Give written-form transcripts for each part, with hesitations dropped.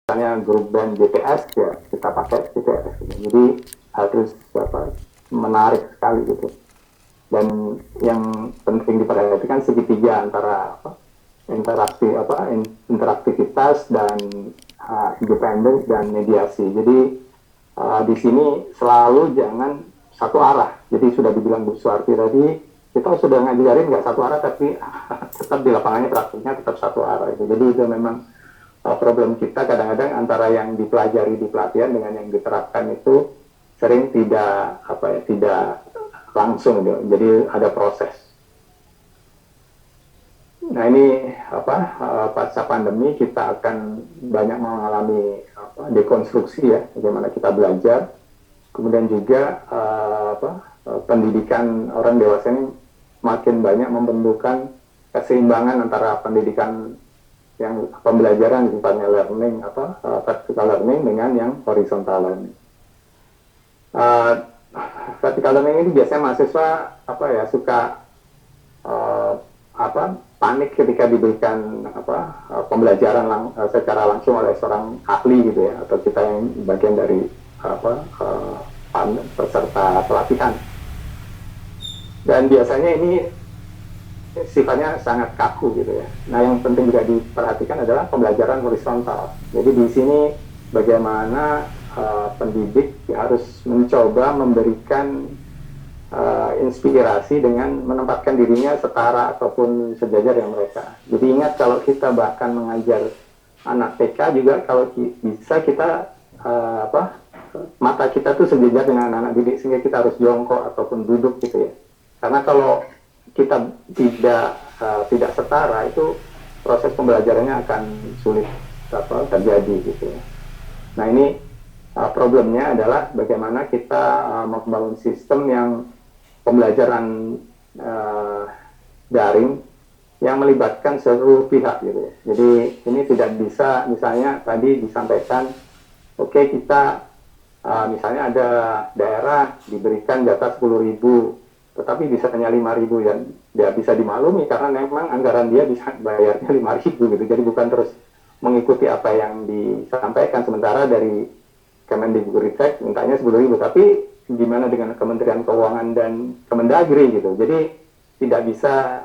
misalnya grup band BTS ya kita pakai BTS gitu. Jadi harus menarik sekali gitu. Dan yang penting diperhatikan segitiga antara interaktivitas dan independen dan mediasi. Jadi di sini selalu jangan satu arah. Jadi sudah dibilang Bu Suwarti tadi, kita sudah ngajarin nggak satu arah, tapi tetap di lapangannya praktiknya tetap satu arah. Jadi itu memang problem kita kadang-kadang antara yang dipelajari di pelatihan dengan yang diterapkan itu sering tidak langsung gitu. Jadi ada proses. Nah ini pasca pandemi kita akan banyak mengalami dekonstruksi ya, bagaimana kita belajar. Kemudian juga pendidikan orang dewasa ini makin banyak membentukkan keseimbangan antara pendidikan yang pembelajaran sifatnya learning vertical learning dengan yang horizontal learning. Vertical learning ini biasanya mahasiswa suka panik ketika diberikan pembelajaran secara langsung oleh seorang ahli gitu ya, atau kita yang bagian dari peserta pelatihan. Dan biasanya ini sifatnya sangat kaku gitu ya. Nah, yang penting juga diperhatikan adalah pembelajaran horizontal. Jadi di sini bagaimana pendidik harus mencoba memberikan inspirasi dengan menempatkan dirinya setara ataupun sejajar dengan mereka. Jadi ingat kalau kita bahkan mengajar anak TK juga kalau bisa kita mata kita tuh sejajar dengan anak didik sehingga kita harus jongkok ataupun duduk gitu ya. Karena kalau kita tidak setara itu proses pembelajarannya akan sulit terjadi gitu ya. Nah ini problemnya adalah bagaimana kita membangun sistem yang pembelajaran daring yang melibatkan seluruh pihak gitu ya. Jadi ini tidak bisa misalnya tadi disampaikan kita misalnya ada daerah diberikan jatah 10.000 tetapi bisa hanya 5.000 dan dia bisa dimaklumi karena memang anggaran dia bisa bayarnya 5.000 gitu. Jadi bukan terus mengikuti apa yang disampaikan, sementara dari Kemendikbudristek mintanya 10.000, tapi gimana dengan Kementerian Keuangan dan Kemendagri gitu. Jadi tidak bisa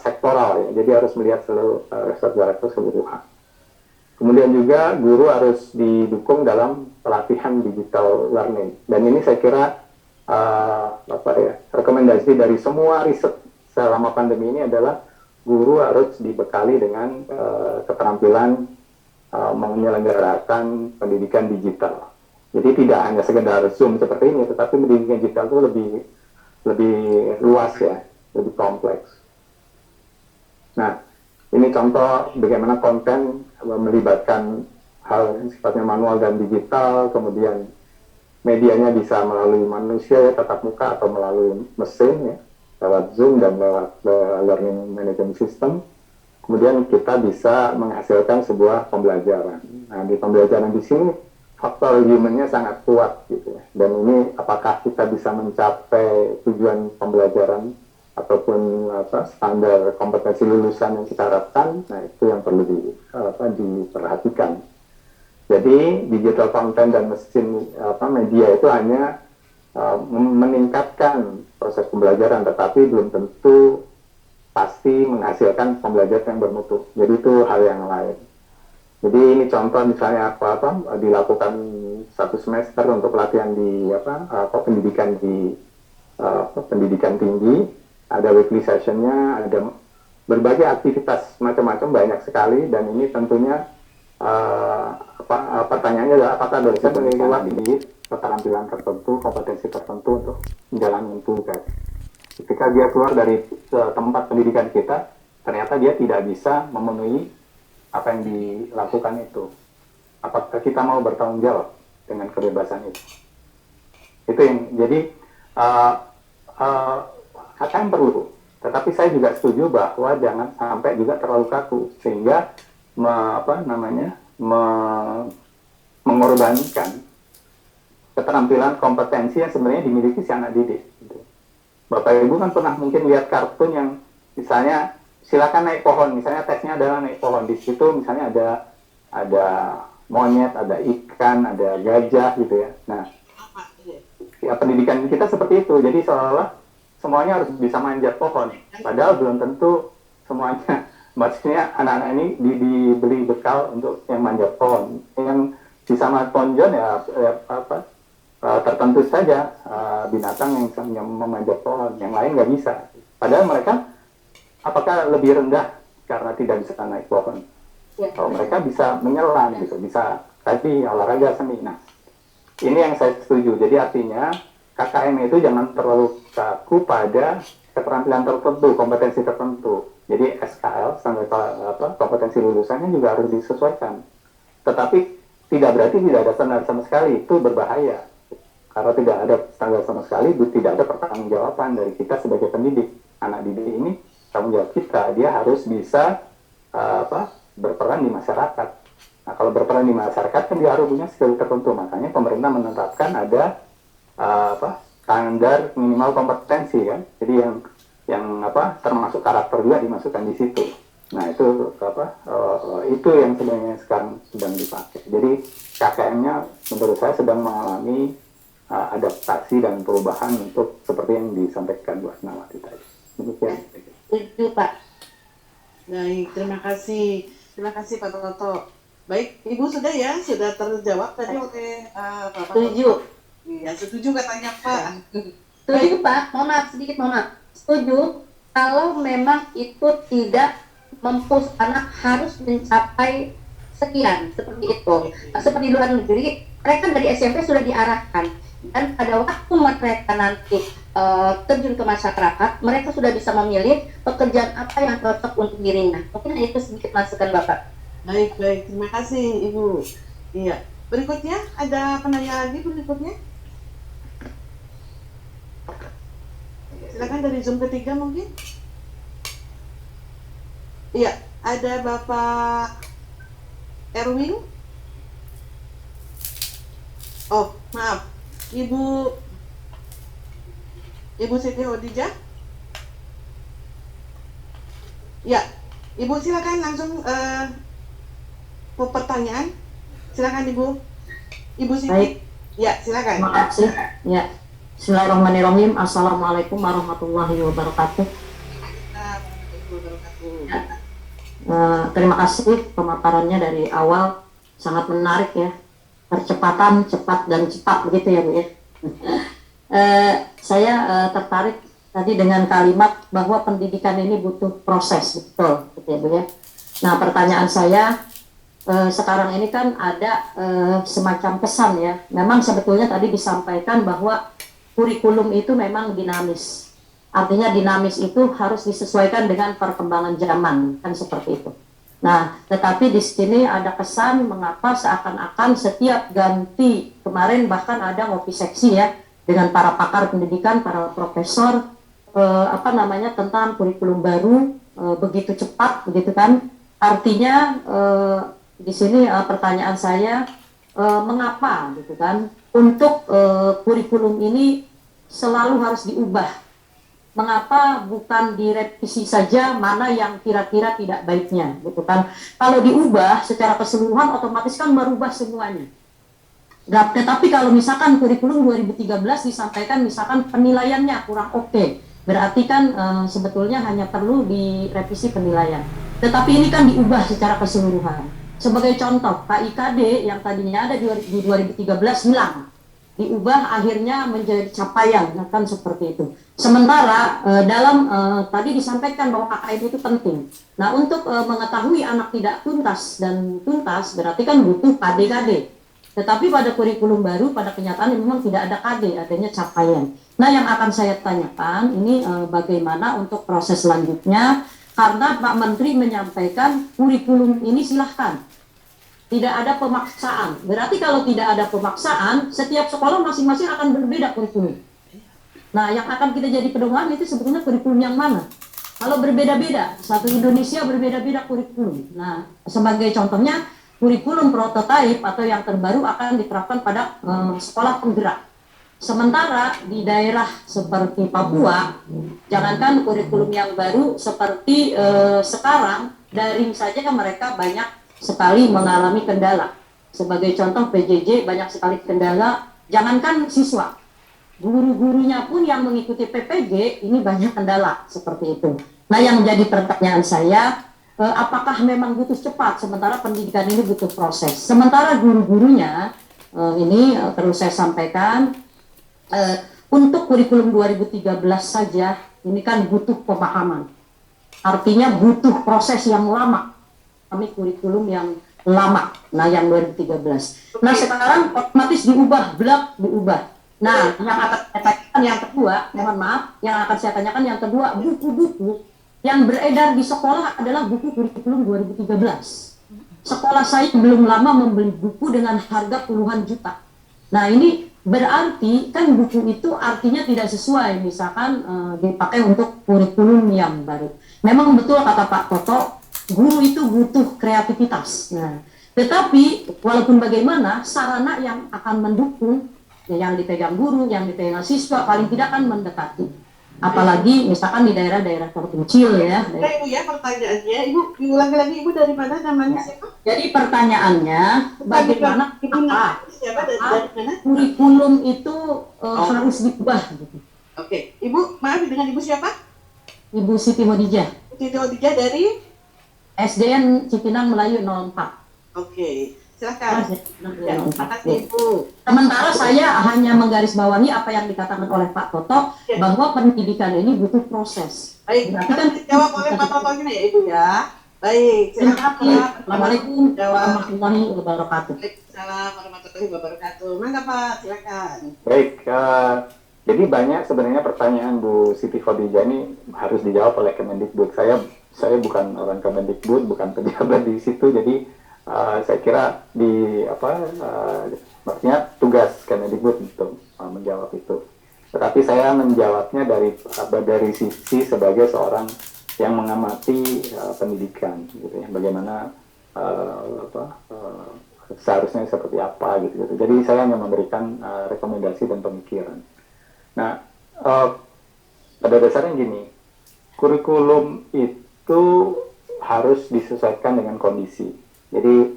sektoral ya. Jadi harus melihat seluruh keseluruhan. Kemudian juga guru harus didukung dalam pelatihan digital learning. Dan ini saya kira rekomendasi dari semua riset selama pandemi ini adalah guru harus dibekali dengan keterampilan menyelenggarakan pendidikan digital. Jadi tidak hanya sekedar Zoom seperti ini, tetapi pendidikan digital itu lebih luas ya, lebih kompleks. Nah, ini contoh bagaimana konten melibatkan hal yang sifatnya manual dan digital, kemudian medianya bisa melalui manusia ya, tatap muka atau melalui mesin ya, lewat Zoom dan lewat learning management system. Kemudian kita bisa menghasilkan sebuah pembelajaran. Nah, di pembelajaran di sini faktor humannya sangat kuat gitu ya. Dan ini apakah kita bisa mencapai tujuan pembelajaran ataupun standar kompetensi lulusan yang kita harapkan, nah itu yang perlu diperhatikan. Jadi digital content dan mesin media itu hanya meningkatkan proses pembelajaran, tetapi belum tentu pasti menghasilkan pembelajaran yang bermutu. Jadi itu hal yang lain. Jadi ini contoh misalnya dilakukan 1 semester untuk pelatihan di pendidikan di pendidikan tinggi, ada weekly sessionnya, ada berbagai aktivitas macam-macam banyak sekali, dan ini tentunya pertanyaannya adalah apakah dosen memiliki keterampilan tertentu, kompetensi tertentu untuk menjalani tugas. Ketika dia keluar dari tempat pendidikan kita, ternyata dia tidak bisa memenuhi apa yang dilakukan itu. Apakah kita mau bertanggung jawab dengan kebebasan itu? Itu yang jadi KKN perlu. Tetapi saya juga setuju bahwa jangan sampai juga terlalu kaku sehingga mengorbankan keterampilan kompetensi yang sebenarnya dimiliki si anak didik. Bapak Ibu kan pernah mungkin lihat kartun yang misalnya silakan naik pohon, misalnya tesnya adalah naik pohon, di situ misalnya ada monyet, ada ikan, ada gajah gitu ya. Nah, ya pendidikan kita seperti itu. Jadi seolah-olah semuanya harus bisa manjat pohon. Padahal belum tentu semuanya. Maksudnya anak-anak ini dibeli bekal untuk yang manjat pohon. Yang bisa tonjon ya, tertentu saja binatang yang memanjat pohon. Yang lain nggak bisa. Padahal mereka apakah lebih rendah karena tidak bisa naik pohon? Kalau mereka bisa menyelam gitu, bisa tadi olahraga seni. Nah, ini yang saya setuju. Jadi artinya KKM itu jangan terlalu kaku pada keterampilan tertentu, kompetensi tertentu. Jadi SKL, standar kompetensi lulusannya juga harus disesuaikan. Tetapi tidak berarti tidak ada standar sama sekali, itu berbahaya. Kalau tidak ada standar sama sekali, tidak ada pertanggungjawaban dari kita sebagai pendidik. Anak didik ini tanggung jawab kita, dia harus bisa berperan di masyarakat. Nah, kalau berperan di masyarakat kan dia harus punya skill tertentu. Makanya pemerintah menetapkan ada standar minimal kompetensi kan. Jadi yang termasuk karakter juga dimasukkan di situ. Nah, itu yang sebenarnya sekarang sedang dipakai. Jadi KKM-nya menurut saya sedang mengalami adaptasi dan perubahan untuk seperti yang disampaikan Bu Asnawati tadi. Demikian. Itu Pak. Baik, terima kasih Pak Toto. Baik, Ibu sudah ya, sudah terjawab tadi oleh Bapak. Setuju. Iya, setuju katanya Pak. Setuju Pak, mohon maaf. Setuju kalau memang itu tidak mempush anak harus mencapai sekian seperti itu. Seperti di luar negeri, mereka dari SMP sudah diarahkan dan pada waktu mereka nanti terjun ke masyarakat, mereka sudah bisa memilih pekerjaan apa yang cocok untuk dirinya. Mungkin itu sedikit masukan Bapak. Baik, terima kasih Ibu. Iya, berikutnya ada penanya lagi berikutnya. Silakan dari Zoom ketiga mungkin. Iya, ada Bapak Erwin. Oh, maaf. Ibu Siti Hodijah. Ya, Ibu silakan langsung pertanyaan. Silakan Ibu Siti. Baik. Ya, silakan. Terima kasih. Ya. Bismillahirrahmanirrahim. Assalamualaikum warahmatullahi wabarakatuh. Terima kasih pemaparannya dari awal, sangat menarik ya. Percepatan, cepat dan cepat begitu ya Bu ya. Saya tertarik tadi dengan kalimat bahwa pendidikan ini butuh proses, betul gitu ya Bu ya. Nah, pertanyaan saya sekarang ini kan ada semacam pesan ya. Memang sebetulnya tadi disampaikan bahwa kurikulum itu memang dinamis. Artinya dinamis itu harus disesuaikan dengan perkembangan zaman, kan seperti itu. Nah, tetapi di sini ada kesan mengapa seakan-akan setiap ganti, kemarin bahkan ada ngopi seksi ya dengan para pakar pendidikan, para profesor tentang kurikulum baru begitu cepat begitu kan. Artinya di sini pertanyaan saya mengapa gitu kan untuk kurikulum ini selalu harus diubah. Mengapa bukan direvisi saja mana yang kira-kira tidak baiknya gitu kan. Kalau diubah secara keseluruhan otomatis kan merubah semuanya. Nah, tetapi kalau misalkan kurikulum 2013 disampaikan misalkan penilaiannya kurang oke, berarti kan sebetulnya hanya perlu direvisi penilaian. Tetapi ini kan diubah secara keseluruhan. Sebagai contoh, KIKD yang tadinya ada di 2013 hilang. Diubah akhirnya menjadi capaian, kan seperti itu. Sementara tadi disampaikan bahwa KKN itu penting. Nah, untuk mengetahui anak tidak tuntas dan tuntas berarti kan butuh KD-KD. Tetapi pada kurikulum baru, pada kenyataan memang tidak ada KD, adanya capaian. Nah, yang akan saya tanyakan ini bagaimana untuk proses selanjutnya, karena Pak Menteri menyampaikan kurikulum ini silahkan. Tidak ada pemaksaan. Berarti kalau tidak ada pemaksaan, setiap sekolah masing-masing akan berbeda kurikulum. Nah, yang akan kita jadi pedoman itu sebetulnya kurikulum yang mana? Kalau berbeda-beda, satu Indonesia berbeda-beda kurikulum. Nah, sebagai contohnya, kurikulum prototipe atau yang terbaru akan diterapkan pada sekolah penggerak. Sementara di daerah seperti Papua, jangankan kurikulum yang baru seperti sekarang, daring saja mereka banyak sekali mengalami kendala. Sebagai contoh PJJ banyak sekali kendala, jangankan siswa, guru-gurunya pun yang mengikuti PPG ini banyak kendala seperti itu. Nah, yang jadi pertanyaan saya, apakah memang butuh cepat sementara pendidikan ini butuh proses? Sementara guru-gurunya ini perlu saya sampaikan, untuk kurikulum 2013 saja ini kan butuh pemahaman. Artinya butuh proses yang lama. Kami kurikulum yang lama, nah yang 2013. Nah sekarang otomatis diubah. Nah yang akan saya tanyakan yang kedua, mohon maaf, yang akan saya tanyakan yang kedua, buku-buku yang beredar di sekolah adalah buku kurikulum 2013. Sekolah saya belum lama membeli buku dengan harga puluhan juta. Nah ini berarti kan buku itu artinya tidak sesuai, misalkan dipakai untuk kurikulum yang baru. Memang betul kata Pak Toto, guru itu butuh kreativitas. Nah, tetapi walaupun bagaimana, sarana yang akan mendukung, yang dipegang guru, yang dipegang siswa, paling tidak kan mendekati. Apalagi misalkan di daerah-daerah terpencil ya. Ibu ya pertanyaannya, Ibu diulangi lagi, Ibu dari mana namanya siapa? Jadi pertanyaannya, bagaimana Ibu siapa dari mana? kurikulum itu harus diubah? Gitu. Oke, Ibu maaf dengan Ibu siapa? Ibu Siti Hodijah. Siti Hodijah dari SDN Cipinang Melayu 04. Oke, silakan. Ya, terima kasih Ibu. Sementara saya hanya menggarisbawahi apa yang dikatakan oleh Pak Toto, bahwa pendidikan ini butuh proses. Baik, berarti kan dijawab oleh Pak Toto ini ya Ibu ya. Baik, silakan. Assalamualaikum warahmatullahi wabarakatuh. Waalaikumsalam warahmatullahi wabarakatuh. Mangga Pak, silakan. Baik, jadi banyak sebenarnya pertanyaan Bu Siti Khadijah ini harus dijawab oleh Kemendikbud. Saya bukan orang Kemendikbud, bukan pejabat di situ, jadi saya kira maksudnya tugas Kemendikbud untuk menjawab itu. Tetapi saya menjawabnya dari sisi sebagai seorang yang mengamati pendidikan, gitu ya, bagaimana seharusnya seperti apa, gitu. Jadi saya hanya memberikan rekomendasi dan pemikiran. Nah, pada dasarnya gini, kurikulum itu harus disesuaikan dengan kondisi. Jadi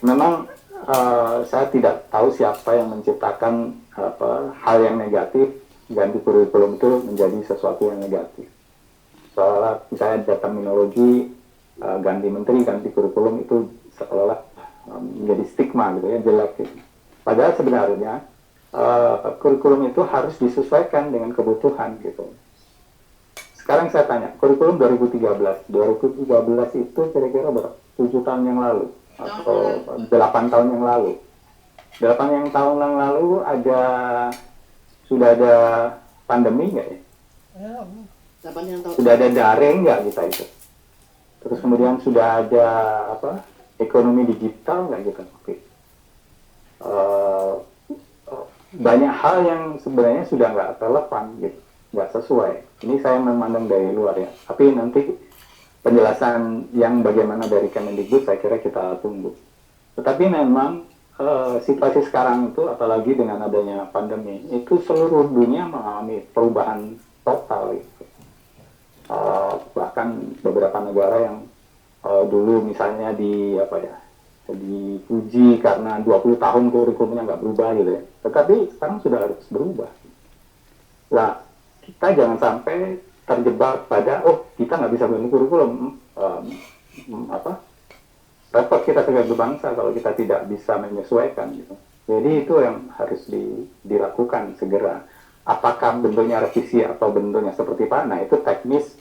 memang saya tidak tahu siapa yang menciptakan hal yang negatif, ganti kurikulum itu menjadi sesuatu yang negatif. Soalnya misalnya ada terminologi ganti menteri, ganti kurikulum itu seolah menjadi stigma gitu ya, jelek gitu. Padahal sebenarnya kurikulum itu harus disesuaikan dengan kebutuhan gitu. Sekarang saya tanya, kurikulum 2013 itu kira-kira berapa? 7 tahun yang lalu atau 8 tahun yang lalu. 8 tahun yang lalu sudah ada pandemi nggak ya? Sudah ada daring nggak kita itu? Terus kemudian sudah ada ekonomi digital nggak kita? Oke. Banyak hal yang sebenarnya sudah nggak relevan gitu, nggak sesuai. Ini saya memandang dari luar ya. Tapi nanti penjelasan yang bagaimana dari Kemendikbud saya kira kita tunggu. Tetapi memang situasi sekarang itu, apalagi dengan adanya pandemi, itu seluruh dunia mengalami perubahan total. Gitu. Bahkan beberapa negara yang dulu misalnya dipuji karena 20 tahun kurikulumnya nggak berubah gitu ya. Tetapi sekarang sudah harus berubah. Nah, kita jangan sampai terjebak pada, kita nggak bisa ganti kurikulum. Repot kita sebagai bangsa kalau kita tidak bisa menyesuaikan gitu. Jadi itu yang harus dilakukan segera. Apakah bentuknya revisi atau bentuknya seperti apa? Nah, itu teknis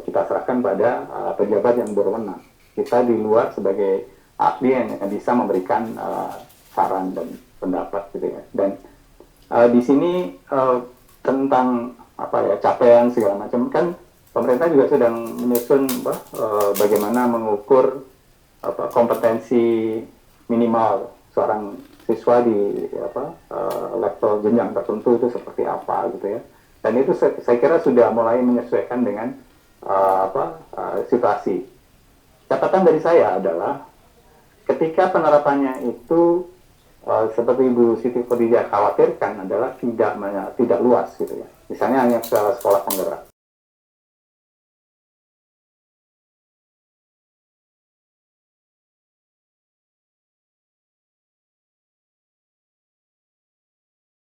kita serahkan pada pejabat yang berwenang. Kita di luar sebagai ahli yang bisa memberikan saran dan pendapat gitu ya. Dan di sini tentang capaian segala macam, kan pemerintah juga sedang menyusun bagaimana mengukur kompetensi minimal seorang siswa di level jenjang tertentu itu seperti apa gitu ya. Dan itu saya kira sudah mulai menyesuaikan dengan situasi. Catatan dari saya adalah ketika penerapannya itu seperti Ibu Siti Khadijah khawatirkan adalah tidak luas gitu ya. Misalnya hanya sekolah penggerak.